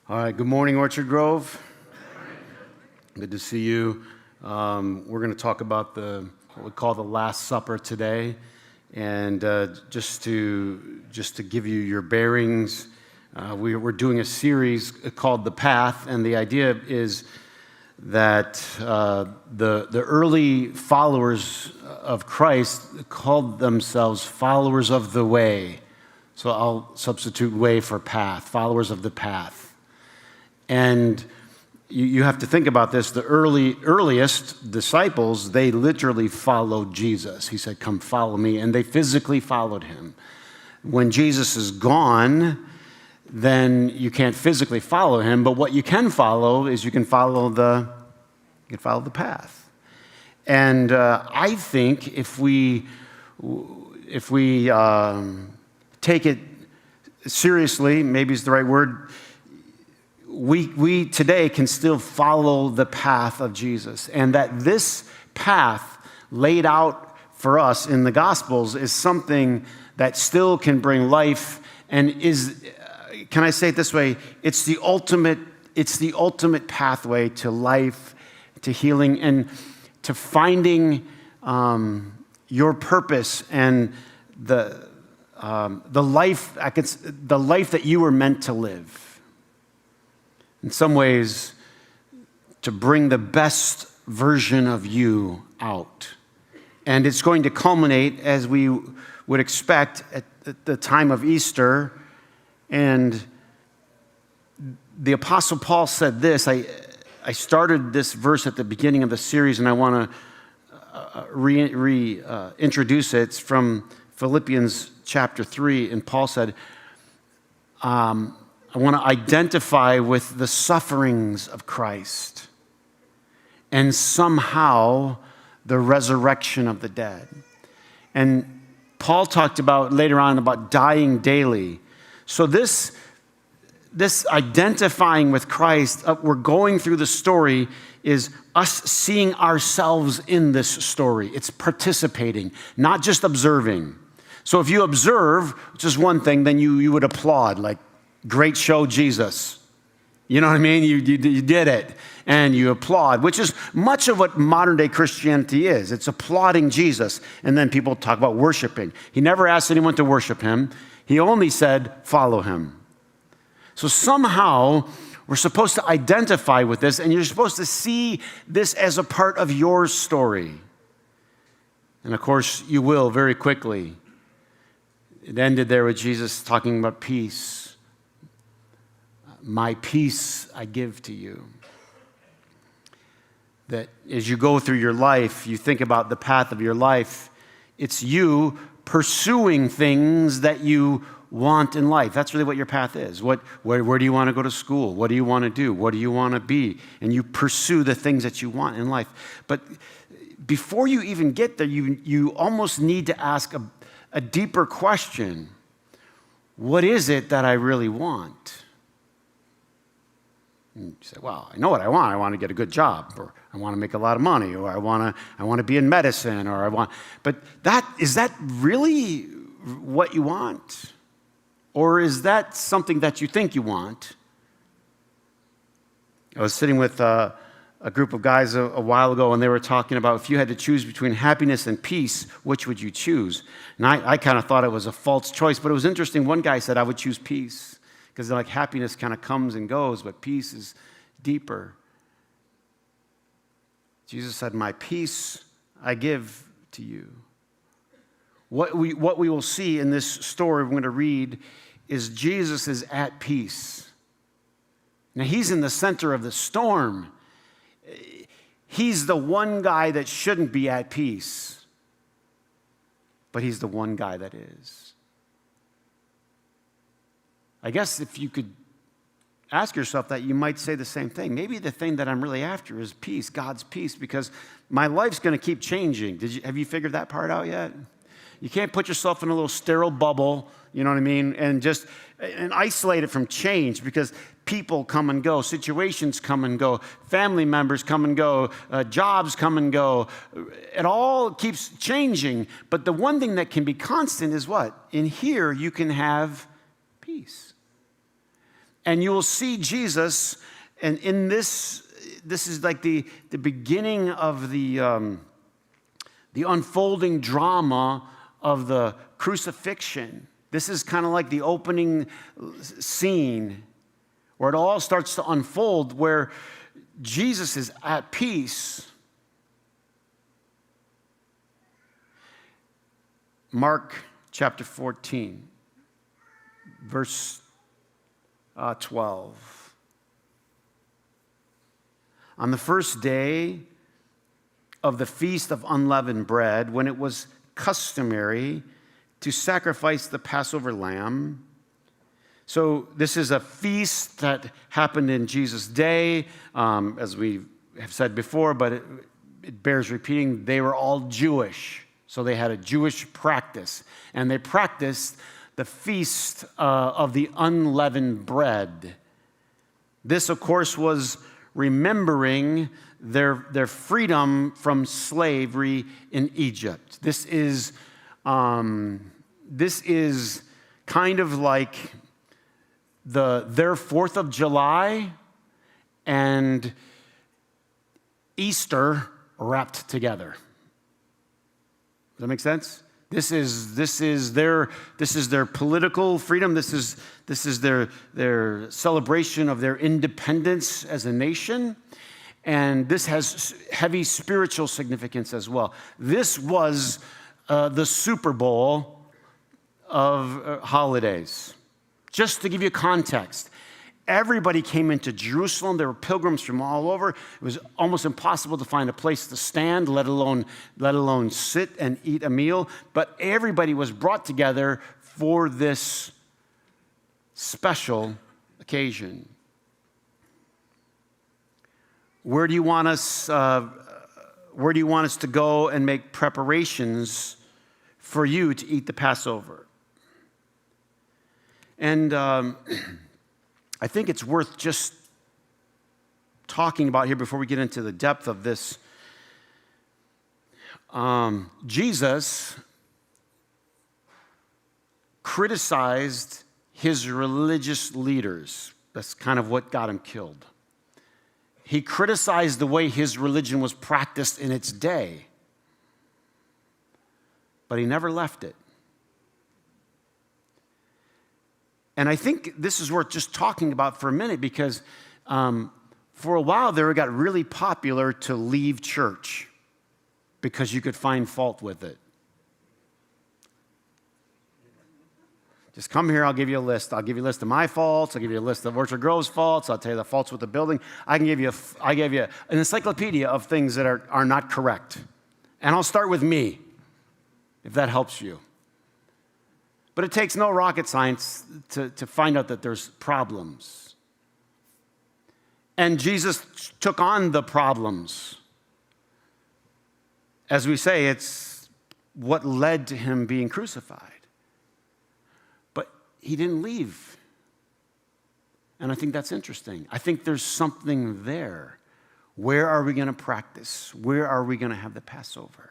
All right, good morning, Orchard Grove. Good to see you. We're going to talk about what we call the Last Supper today, and just to give you your bearings, we're doing a series called The Path, and the idea is that the early followers of Christ called themselves followers of the way. So I'll substitute way for path, followers of the path. And you have to think about this. The earliest disciples, they literally followed Jesus. He said, "Come follow me," and they physically followed him. When Jesus is gone, then you can't physically follow him, but what you can follow is you can follow the path. And I think if we take it seriously, maybe is the right word, we today can still follow the path of Jesus, and that this path laid out for us in the Gospels is something that still can bring life and is, can I say it this way, it's the ultimate pathway to life, to healing, and to finding your purpose and the life that you were meant to live. In some ways, to bring the best version of you out. And it's going to culminate, as we would expect, at the time of Easter. And the Apostle Paul said this. I started this verse at the beginning of the series, and I want to reintroduce it. It's from Philippians chapter 3, and Paul said, I want to identify with the sufferings of Christ and somehow the resurrection of the dead. And Paul talked about later on about dying daily. So this identifying with Christ, we're going through the story, is us seeing ourselves in this story. It's participating, not just observing. So if you observe, which is one thing, then you would applaud, like, great show, Jesus. You know what I mean? You did it, and you applaud, which is much of what modern-day Christianity is. It's applauding Jesus, and then people talk about worshiping. He never asked anyone to worship him. He only said, follow him. So somehow, we're supposed to identify with this, and you're supposed to see this as a part of your story. And of course, you will very quickly. It ended there with Jesus talking about peace. My peace I give to you. That as you go through your life, you think about the path of your life, it's you pursuing things that you want in life. That's really what your path is. Where do you want to go to school? What do you want to do? What do you want to be? And you pursue the things that you want in life. But before you even get there, you almost need to ask a deeper question. What is it that I really want? And you say, well, I know what I want. I want to get a good job, or I want to make a lot of money, or I want to be in medicine, but is that really what you want? Or is that something that you think you want? I was sitting with a group of guys a while ago, and they were talking about if you had to choose between happiness and peace, which would you choose? And I kind of thought it was a false choice, but it was interesting. One guy said, I would choose peace. Because like happiness kind of comes and goes, but peace is deeper. Jesus said, my peace I give to you. What we will see in this story we're going to read is Jesus is at peace. Now he's in the center of the storm. He's the one guy that shouldn't be at peace, but he's the one guy that is. I guess if you could ask yourself that, you might say the same thing. Maybe the thing that I'm really after is peace, God's peace, because my life's going to keep changing. Have you figured that part out yet? You can't put yourself in a little sterile bubble, you know what I mean, and isolate it from change, because people come and go, situations come and go, family members come and go, jobs come and go. It all keeps changing. But the one thing that can be constant is what? In here, you can have peace. And you will see Jesus, and in this is like the beginning of the unfolding drama of the crucifixion. This is kind of like the opening scene where it all starts to unfold, where Jesus is at peace. Mark chapter 14, verse 12. On the first day of the Feast of Unleavened Bread, when it was customary to sacrifice the Passover lamb. So this is a feast that happened in Jesus' day, as we have said before, but it bears repeating. They were all Jewish, so they had a Jewish practice, and they practiced the Feast of the Unleavened Bread. This, of course, was remembering their freedom from slavery in Egypt. This is kind of like their 4th of July and Easter wrapped together. Does that make sense? This is their political freedom. This is their celebration of their independence as a nation. And this has heavy spiritual significance as well. This was the Super Bowl of holidays. Just to give you context, everybody came into Jerusalem. There were pilgrims from all over. It was almost impossible to find a place to stand, let alone sit and eat a meal. But everybody was brought together for this special occasion. Where do you want us to go and make preparations for you to eat the Passover? And I think it's worth just talking about here before we get into the depth of this. Jesus criticized his religious leaders. That's kind of what got him killed. He criticized the way his religion was practiced in its day, but he never left it. And I think this is worth just talking about for a minute because for a while there it got really popular to leave church because you could find fault with it. Just come here, I'll give you a list. I'll give you a list of my faults. I'll give you a list of Orchard Grove's faults. I'll tell you the faults with the building. I gave you an encyclopedia of things that are not correct. And I'll start with me, if that helps you. But it takes no rocket science to find out that there's problems. And Jesus took on the problems. As we say, it's what led to him being crucified. He didn't leave. And I think that's interesting. I think there's something there. Where are we going to practice? Where are we going to have the Passover?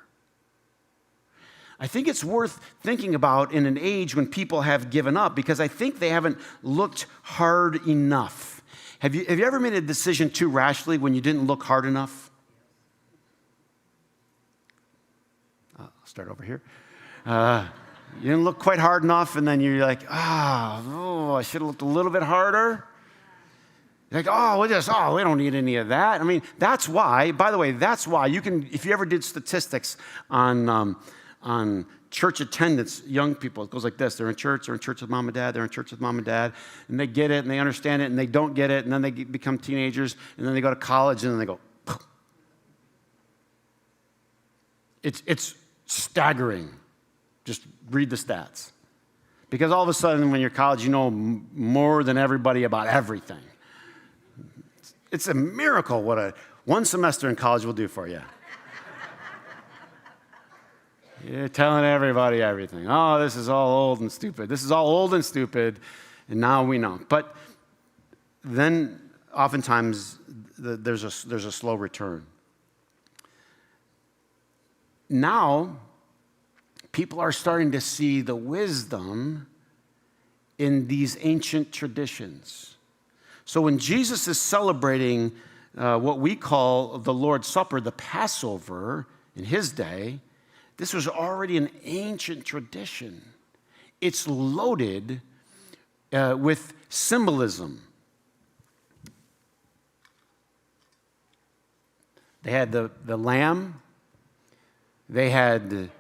I think it's worth thinking about in an age when people have given up because I think they haven't looked hard enough. Have you ever made a decision too rashly when you didn't look hard enough? I'll start over here. You didn't look quite hard enough, and then you're like, I should have looked a little bit harder. You're like, we don't need any of that. I mean, that's why, by the way, you can, if you ever did statistics on church attendance, young people, it goes like this. They're in church with mom and dad, and they get it, and they understand it, and they don't get it, and then they become teenagers, and then they go to college, and then they go, poof. It's staggering. Just read the stats. Because all of a sudden, when you're in college, you know more than everybody about everything. It's a miracle what one semester in college will do for you. You're telling everybody everything. Oh, this is all old and stupid. This is all old and stupid, and now we know. But then, oftentimes, there's a slow return. Now, people are starting to see the wisdom in these ancient traditions. So when Jesus is celebrating what we call the Lord's Supper, the Passover, in his day, this was already an ancient tradition. It's loaded with symbolism. They had the lamb. They had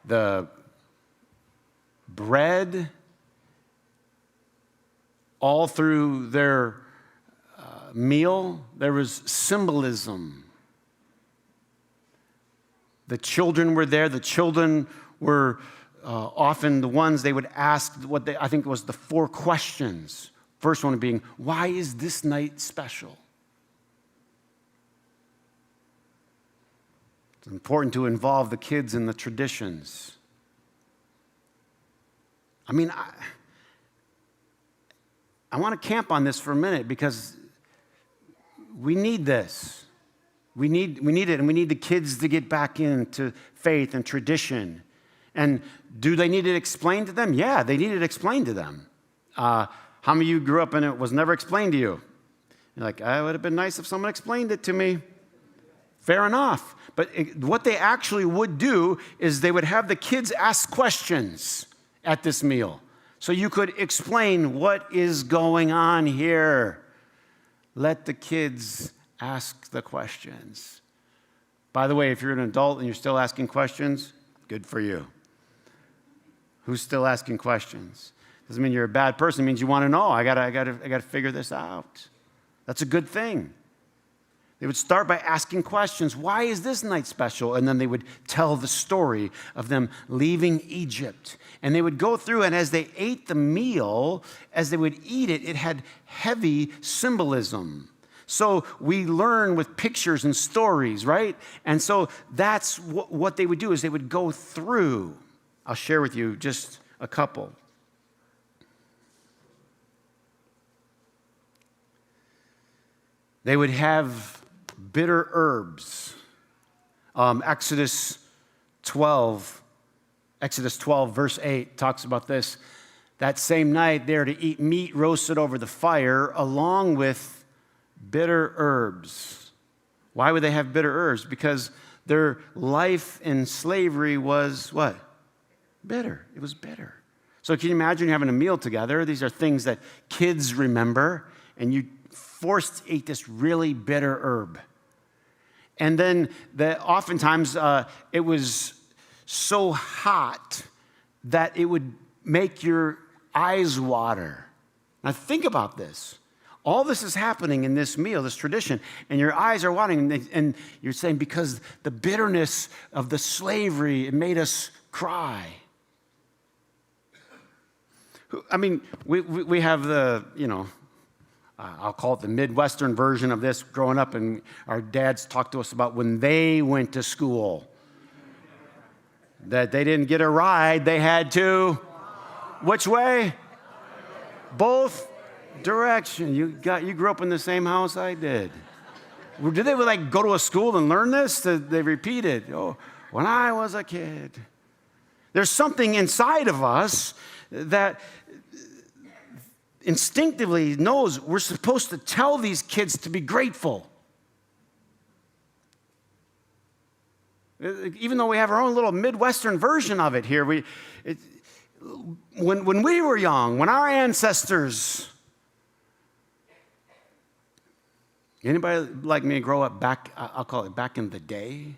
the bread. All through their meal, there was symbolism. The children were there. The children were often the ones they would ask what I think was the 4 questions. First one being, why is this night special? It's important to involve the kids in the traditions. I mean, I want to camp on this for a minute because we need this. We need it, and we need the kids to get back into faith and tradition. And do they need it explained to them? Yeah, they need it explained to them. How many of you grew up and it was never explained to you? You're like, it would have been nice if someone explained it to me. Fair enough. But what they actually would do is they would have the kids ask questions at this meal. So you could explain what is going on here. Let the kids ask the questions. By the way, if you're an adult and you're still asking questions, good for you. Who's still asking questions? Doesn't mean you're a bad person. It means you want to know. I gotta figure this out. That's a good thing. They would start by asking questions. Why is this night special? And then they would tell the story of them leaving Egypt. And they would go through, and as they ate the meal, as they would eat it, it had heavy symbolism. So we learn with pictures and stories, right? And so that's what they would do is they would go through. I'll share with you just a couple. They would have bitter herbs. Exodus 12, verse 8 talks about this. That same night, they are to eat meat roasted over the fire along with bitter herbs. Why would they have bitter herbs? Because their life in slavery was what? Bitter. It was bitter. So can you imagine having a meal together? These are things that kids remember, and you forced to eat this really bitter herb. And then oftentimes it was so hot that it would make your eyes water. Now think about this. All this is happening in this meal, this tradition, and your eyes are watering, and you're saying because the bitterness of the slavery, it made us cry. I mean, we have the, I'll call it the Midwestern version of this growing up, and our dads talked to us about when they went to school. That they didn't get a ride, they had to, which way? Both direction. You grew up in the same house I did. Did they like go to a school and learn this? They repeat it. Oh, when I was a kid. There's something inside of us that instinctively knows we're supposed to tell these kids to be grateful. Even though we have our own little Midwestern version of it here, when we were young, when our ancestors, anybody like me grow up back, I'll call it back in the day?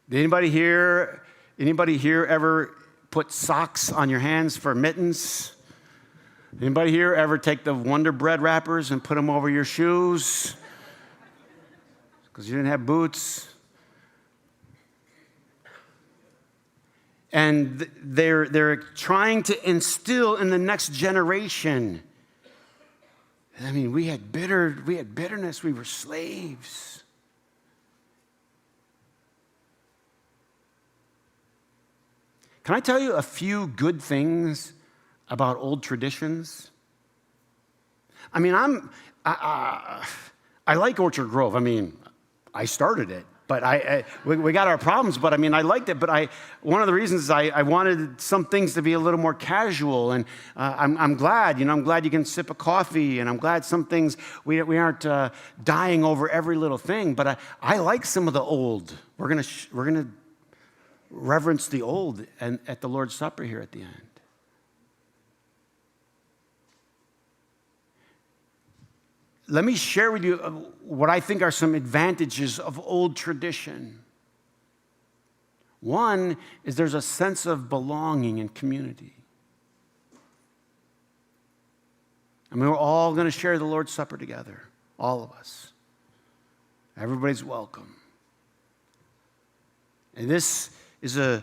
Did anybody here ever put socks on your hands for mittens? Anybody here ever take the Wonder Bread wrappers and put them over your shoes? Because you didn't have boots. And they're trying to instill in the next generation. I mean, we had bitterness. We were slaves. Can I tell you a few good things about old traditions? I mean, I like Orchard Grove. I mean, I started it. But we got our problems, but I mean, I liked it. But one of the reasons is I wanted some things to be a little more casual. And I'm glad, I'm glad you can sip a coffee. And I'm glad some things we aren't dying over every little thing. But I like some of the old. We're gonna reverence the old and at the Lord's Supper here at the end. Let me share with you what I think are some advantages of old tradition. One is there's a sense of belonging and community. I mean, we're all going to share the Lord's Supper together, all of us. Everybody's welcome. And this is a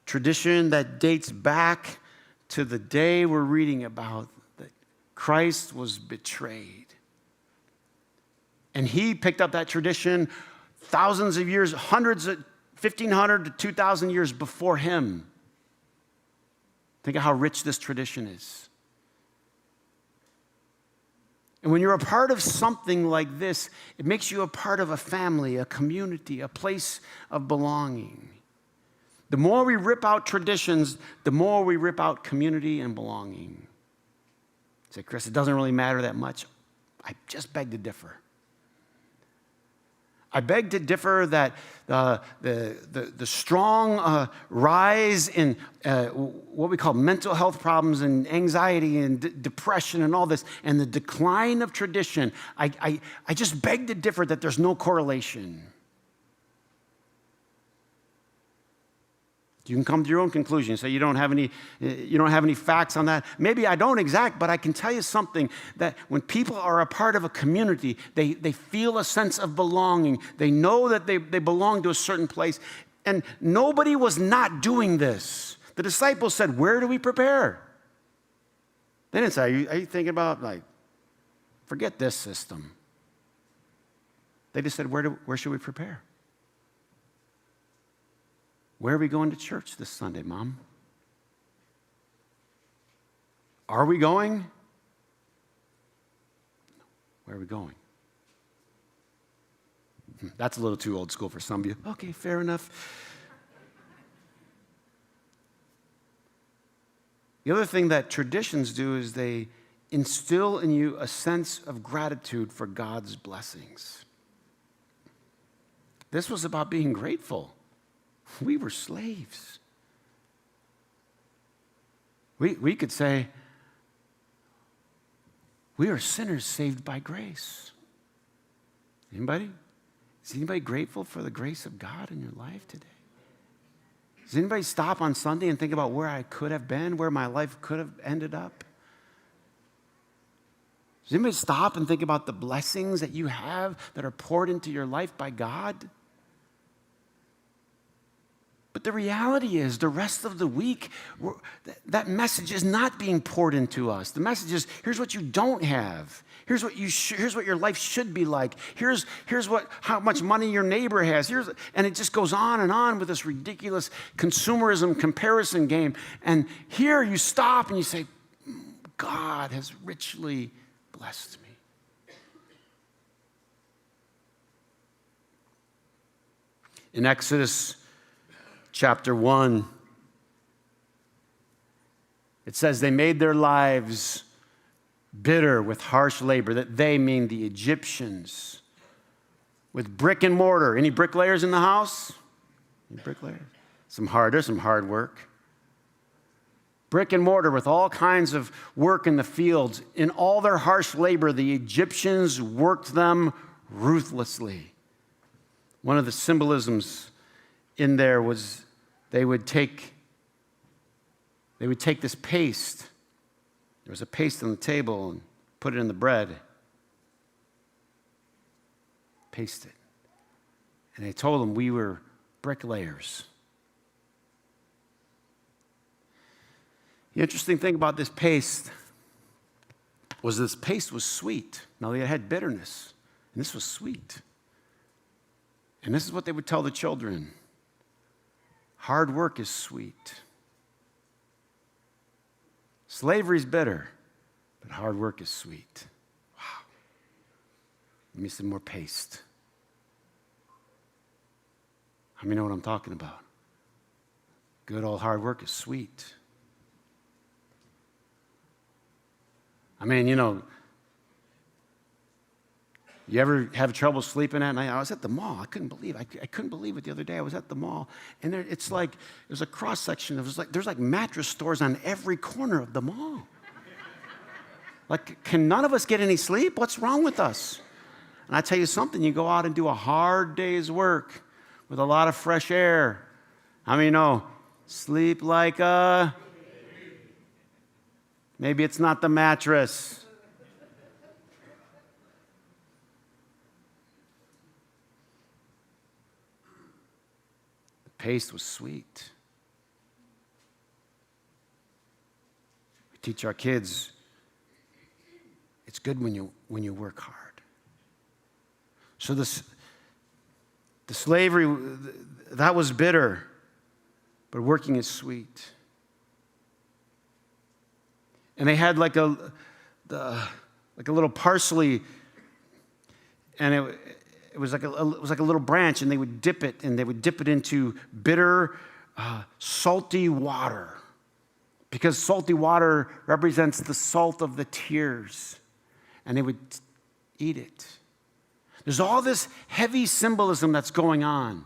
tradition that dates back to the day we're reading about, that Christ was betrayed. And he picked up that tradition thousands of years, 1,500 to 2,000 years before him. Think of how rich this tradition is. And when you're a part of something like this, it makes you a part of a family, a community, a place of belonging. The more we rip out traditions, the more we rip out community and belonging. You say, Chris, it doesn't really matter that much. I just beg to differ. I beg to differ that the strong rise in what we call mental health problems and anxiety and depression and all this, and the decline of tradition, I just beg to differ that there's no correlation. You can come to your own conclusion. Say you don't have any facts on that. Maybe I don't exact, but I can tell you something, that when people are a part of a community, they feel a sense of belonging. They know that they belong to a certain place. And nobody was not doing this. The disciples said, where do we prepare? They didn't say, are you thinking about, forget this system. They just said, where should we prepare? Where are we going to church this Sunday, Mom? Are we going? Where are we going? That's a little too old school for some of you. Okay, fair enough. The other thing that traditions do is they instill in you a sense of gratitude for God's blessings. This was about being grateful. We were slaves. We could say, we are sinners saved by grace. Anybody? Is anybody grateful for the grace of God in your life today? Does anybody stop on Sunday and think about where I could have been, where my life could have ended up? Does anybody stop and think about the blessings that you have that are poured into your life by God? But the reality is, the rest of the week, that message is not being poured into us. The message is, here's what you don't have. Here's what your life should be like. Here's how much money your neighbor has. And it just goes on with this ridiculous consumerism comparison game. And here you stop and you say, God has richly blessed me. In Exodus chapter 1, it says they made their lives bitter with harsh labor. That they mean the Egyptians. With brick and mortar. Any bricklayers in the house? Any bricklayers? There's some hard work. Brick and mortar with all kinds of work in the fields. In all their harsh labor, the Egyptians worked them ruthlessly. One of the symbolisms in there was they would take this paste. There was a paste on the table and put it in the bread. Paste it. And they told them we were bricklayers. The interesting thing about this paste was sweet. Now, it had bitterness, and this was sweet. And this is what they would tell the children. Hard work is sweet. Slavery is bitter, but hard work is sweet. Wow. Give me some more paste. I mean, you know what I'm talking about. Good old hard work is sweet. I mean, you ever have trouble sleeping at night? I was at the mall. I couldn't believe it the other day. I was at the mall, and it's like there's a cross section. There's like mattress stores on every corner of the mall. Like, can none of us get any sleep? What's wrong with us? And I tell you something, you go out and do a hard day's work with a lot of fresh air. How many know? Sleep like a... Maybe it's not the mattress. The paste was sweet. We teach our kids, it's good when you work hard. So the slavery, that was bitter, but working is sweet. And they had like a little parsley, and it was like a little branch, and they would dip it into bitter, salty water, because salty water represents the salt of the tears, and they would eat it. There's all this heavy symbolism that's going on.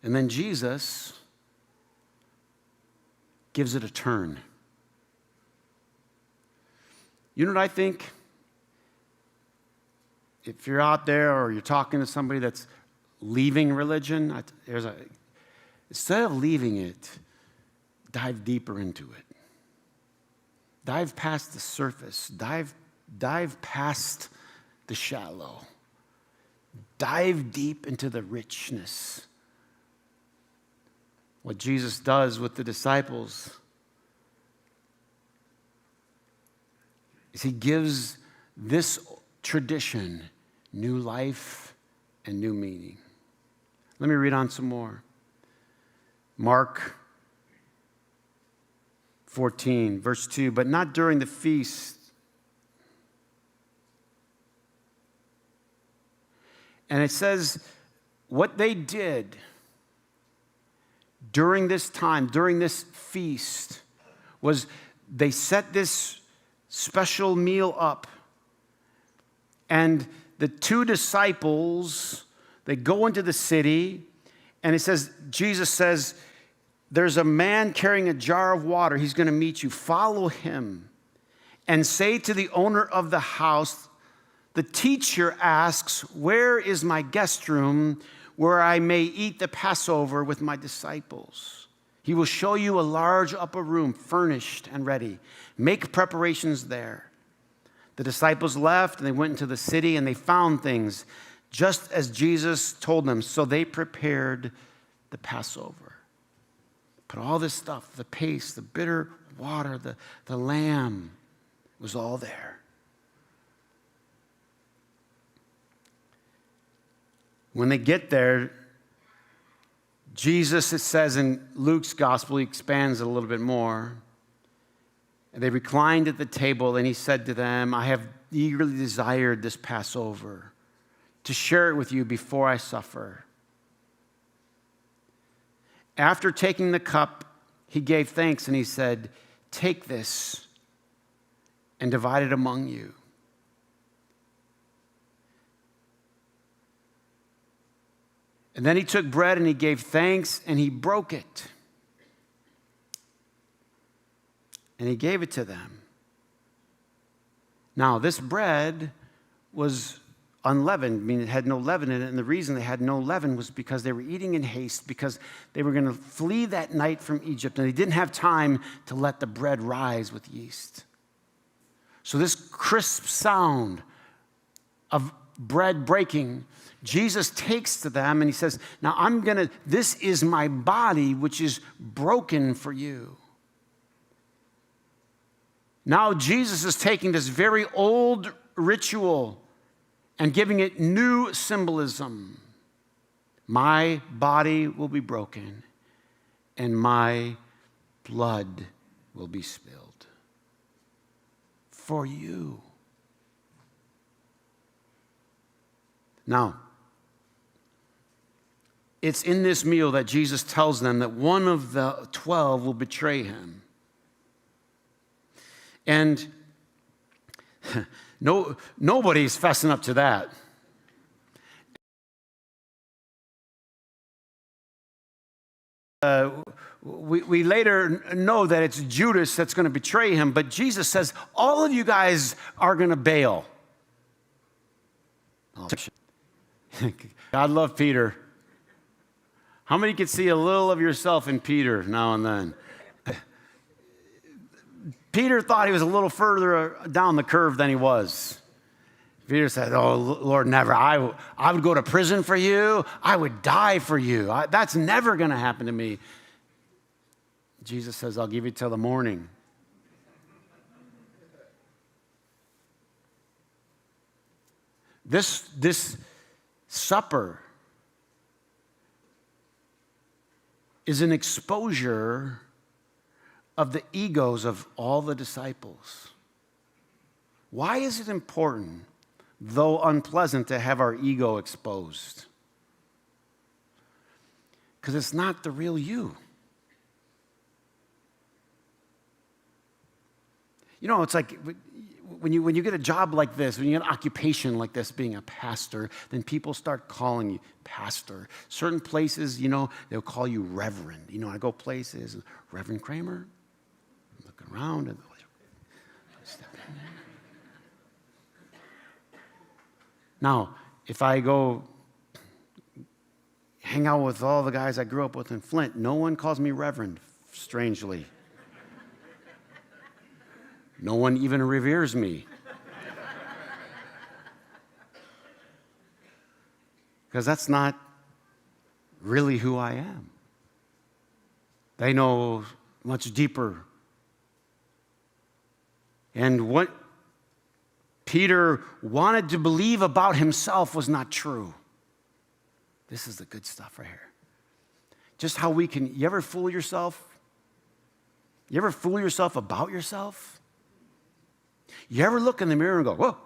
And then Jesus gives it a turn. You know what I think? If you're out there or you're talking to somebody that's leaving religion, instead of leaving it, dive deeper into it. Dive past the surface. Dive past the shallow. Dive deep into the richness. What Jesus does with the disciples is he gives this tradition new life and new meaning. Let me read on some more. Mark 14, verse 2, but not during the feast. And it says, what they did during this time, during this feast, was they set this special meal up. And the two disciples, they go into the city, and it says, Jesus says, there's a man carrying a jar of water. He's going to meet you. Follow him and say to the owner of the house, the teacher asks, where is my guest room where I may eat the Passover with my disciples? He will show you a large upper room furnished and ready. Make preparations there. The disciples left and they went into the city and they found things just as Jesus told them. So they prepared the Passover. Put all this stuff, the paste, the bitter water, the lamb, was all there. When they get there, Jesus, it says in Luke's gospel, he expands it a little bit more. And they reclined at the table, and he said to them, I have eagerly desired this Passover to share it with you before I suffer. After taking the cup, he gave thanks and he said, take this and divide it among you. And then he took bread and he gave thanks and he broke it. And he gave it to them. Now, this bread was unleavened, meaning it had no leaven in it. And the reason they had no leaven was because they were eating in haste, because they were going to flee that night from Egypt, and they didn't have time to let the bread rise with yeast. So this crisp sound of bread breaking, Jesus takes to them and he says, now this is my body which is broken for you. Now Jesus is taking this very old ritual and giving it new symbolism. My body will be broken, and my blood will be spilled for you. Now, it's in this meal that Jesus tells them that one of the 12 will betray him. And nobody's fessing up to that. We later know that it's Judas that's going to betray him, but Jesus says, all of you guys are going to bail. God loved Peter. How many could see a little of yourself in Peter now and then? Peter thought he was a little further down the curve than he was. Peter said, oh, Lord, never. I would go to prison for you. I would die for you. That's never going to happen to me. Jesus says, I'll give you till the morning. This supper is an exposure of the egos of all the disciples. Why is it important, though unpleasant, to have our ego exposed? Because it's not the real you. You know, it's like when you get a job like this, when you get an occupation like this, being a pastor, then people start calling you pastor. Certain places, you know, they'll call you reverend. You know, I go places, Reverend Cramer, I'm looking around, and step in there. Now, if I go hang out with all the guys I grew up with in Flint, no one calls me reverend, strangely. No one even reveres me. Because that's not really who I am. They know much deeper. And what Peter wanted to believe about himself was not true. This is the good stuff right here. Just how we can, you ever fool yourself? You ever fool yourself about yourself? You ever look in the mirror and go, whoa,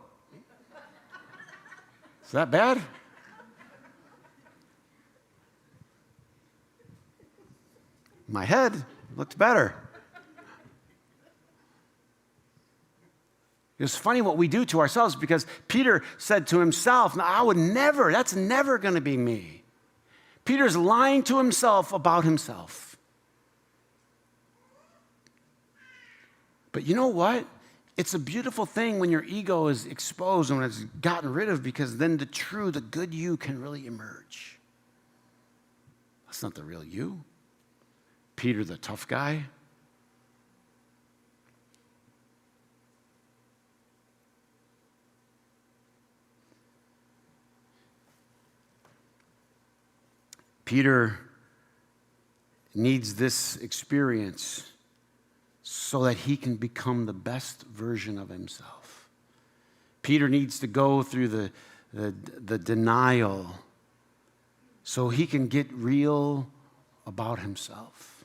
is that bad? My head looked better. It's funny what we do to ourselves, because Peter said to himself, no, I would never, that's never going to be me. Peter's lying to himself about himself. But you know what? It's a beautiful thing when your ego is exposed and when it's gotten rid of, because then the good you can really emerge. That's not the real you. Peter, the tough guy. Peter needs this experience so that he can become the best version of himself. Peter needs to go through the denial so he can get real about himself.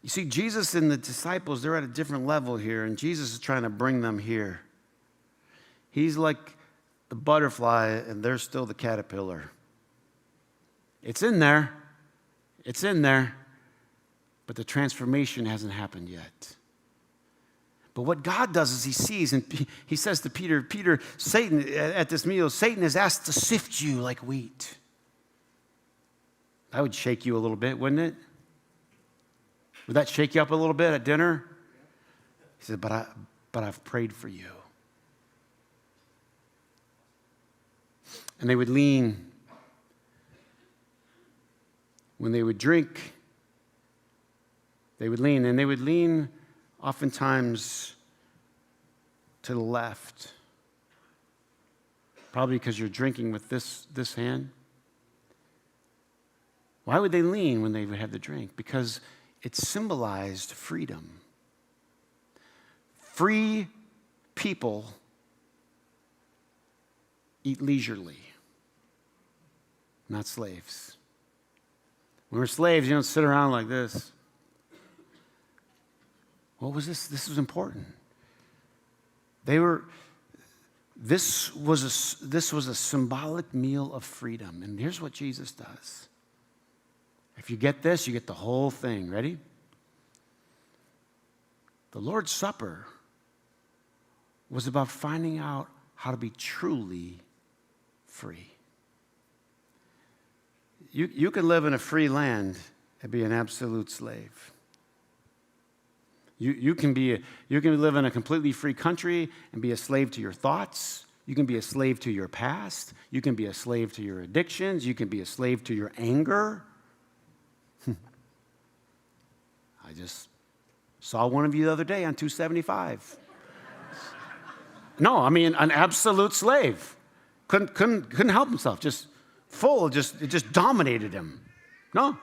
You see, Jesus and the disciples, they're at a different level here, and Jesus is trying to bring them here. He's like the butterfly, and they're still the caterpillar. It's in there. It's in there, but the transformation hasn't happened yet. But what God does is he sees, and he says to Peter, Peter, Satan, at this meal, Satan is asked to sift you like wheat. That would shake you a little bit, wouldn't it? Would that shake you up a little bit at dinner? He said, but I've prayed for you. And they would lean. When they would drink, they would lean. And they would lean oftentimes to the left. Probably because you're drinking with this hand. Why would they lean when they would have the drink? Because it symbolized freedom. Free people eat leisurely, not slaves. When we're slaves, you don't sit around like this. What was this? This was important. They were This was a symbolic meal of freedom. And here's what Jesus does. If you get this, you get the whole thing. Ready? The Lord's Supper was about finding out how to be truly free. You can live in a free land and be an absolute slave. You can live in a completely free country and be a slave to your thoughts. You can be a slave to your past. You can be a slave to your addictions. You can be a slave to your anger. I just saw one of you the other day on 275. No, I mean an absolute slave. Couldn't help himself. Just full. It just dominated him. No,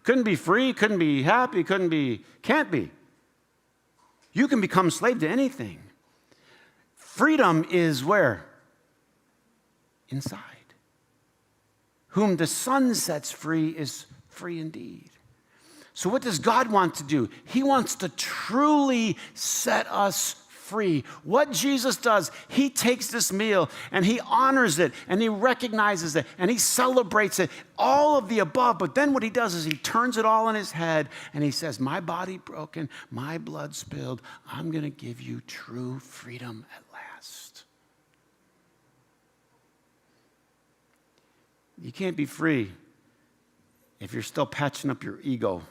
couldn't be free. Couldn't be happy. Can't be. You can become slave to anything. Freedom is where? Inside. Whom the Son sets free is free indeed. So what does God want to do? He wants to truly set us free. What Jesus does, he takes this meal and he honors it and he recognizes it and he celebrates it, all of the above. But then what he does is he turns it all on his head and he says, my body broken, my blood spilled, I'm going to give you true freedom at last. You can't be free if you're still patching up your ego.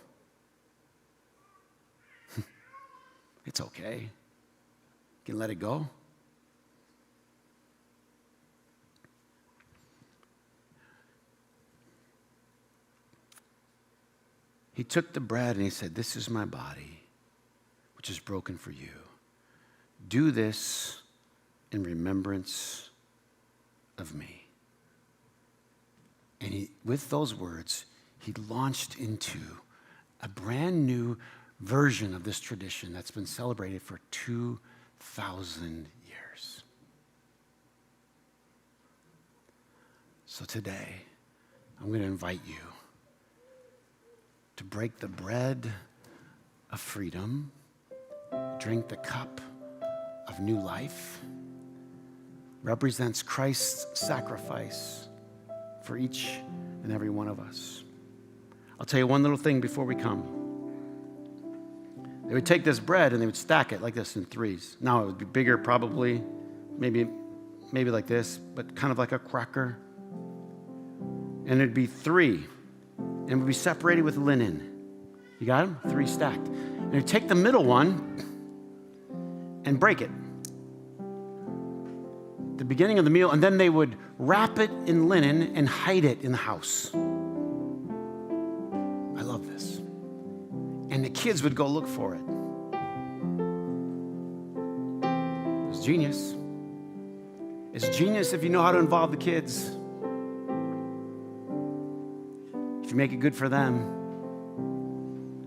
It's okay. You can let it go. He took the bread and he said, this is my body, which is broken for you. Do this in remembrance of me. And with those words, he launched into a brand new version of this tradition that's been celebrated for 2,000 years. So today, I'm going to invite you to break the bread of freedom, drink the cup of new life, represents Christ's sacrifice for each and every one of us. I'll tell you one little thing before we come. They would take this bread and they would stack it like this in threes. Now it would be bigger probably, maybe like this, but kind of like a cracker. And it'd be three, and it would be separated with linen. You got them? 3 stacked. And they'd take the middle one and break it. The beginning of the meal, and then they would wrap it in linen and hide it in the house. I love this. And the kids would go look for it. It was genius. It's genius if you know how to involve the kids. If you make it good for them.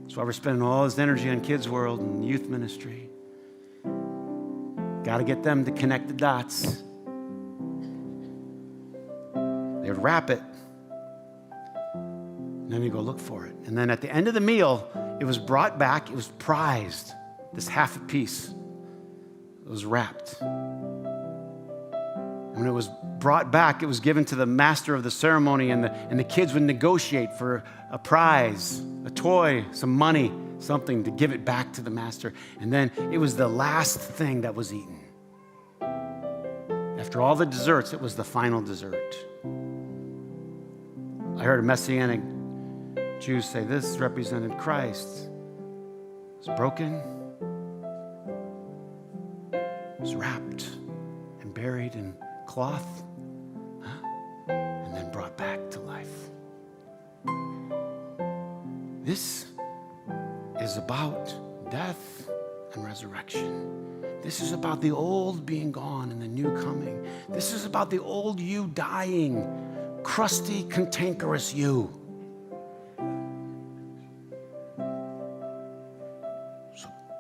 That's why we're spending all this energy on Kids World and youth ministry. Got to get them to connect the dots. They would wrap it. And then you go look for it. And then at the end of the meal, it was brought back. It was prized. This half a piece. It was wrapped. And when it was brought back, it was given to the master of the ceremony, and the kids would negotiate for a prize, a toy, some money, something to give it back to the master. And then it was the last thing that was eaten. After all the desserts, it was the final dessert. I heard a Messianic Jew say this represented Christ. It was broken, it was wrapped and buried in cloth, and then brought back to life. This is about death and resurrection. This is about the old being gone and the new coming. This is about the old you dying, crusty, cantankerous you.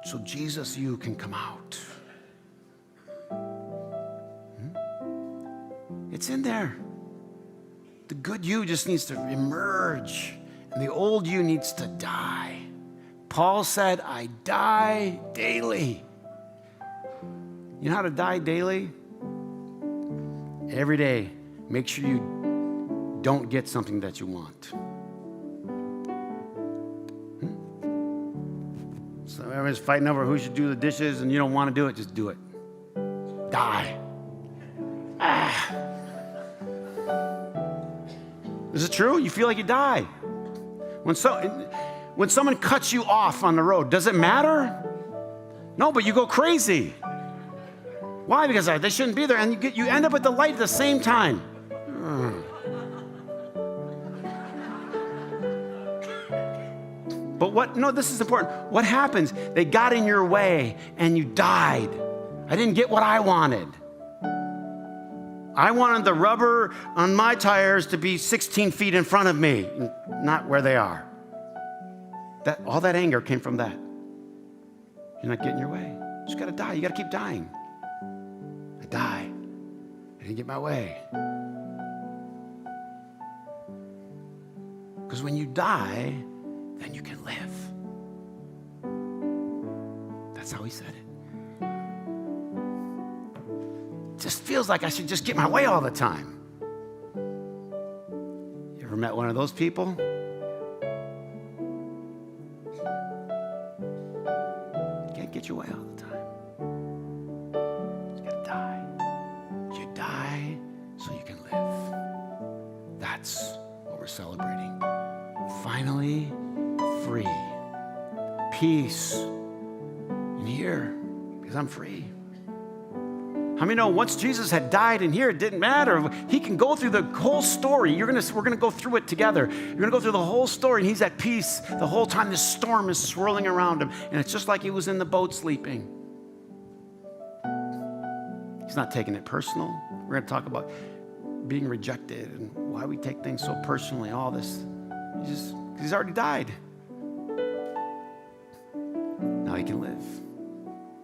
So Jesus, you can come out. It's in there. The good you just needs to emerge, and the old you needs to die. Paul said, I die daily. You know how to die daily? every day, make sure you don't get something that you want. So everyone's fighting over who should do the dishes and you don't want to do it, just do it. Die. Is it true? You feel like you die. When someone cuts you off on the road, does it matter? No, but you go crazy. Why? Because they shouldn't be there, and you end up at the light at the same time. But this is important. What happens? They got in your way, and you died. I didn't get what I wanted. I wanted the rubber on my tires to be 16 feet in front of me, not where they are. All that anger came from that. You're not getting your way. You just got to die. You got to keep dying. I died. I didn't get my way. Because when you die, then you can live. That's how he said it. Just feels like I should just get my way all the time. You ever met one of those people? You can't get your way all the time. You gotta die. You die so you can live. That's what we're celebrating. Finally free. Peace in here because I'm free. How many know once Jesus had died in here, it didn't matter. He can go through the whole story. We're going to go through it together. You're going to go through the whole story, and he's at peace the whole time this storm is swirling around him. And it's just like he was in the boat sleeping. He's not taking it personal. We're going to talk about being rejected and why we take things so personally, all this. He's already died. Now he can live.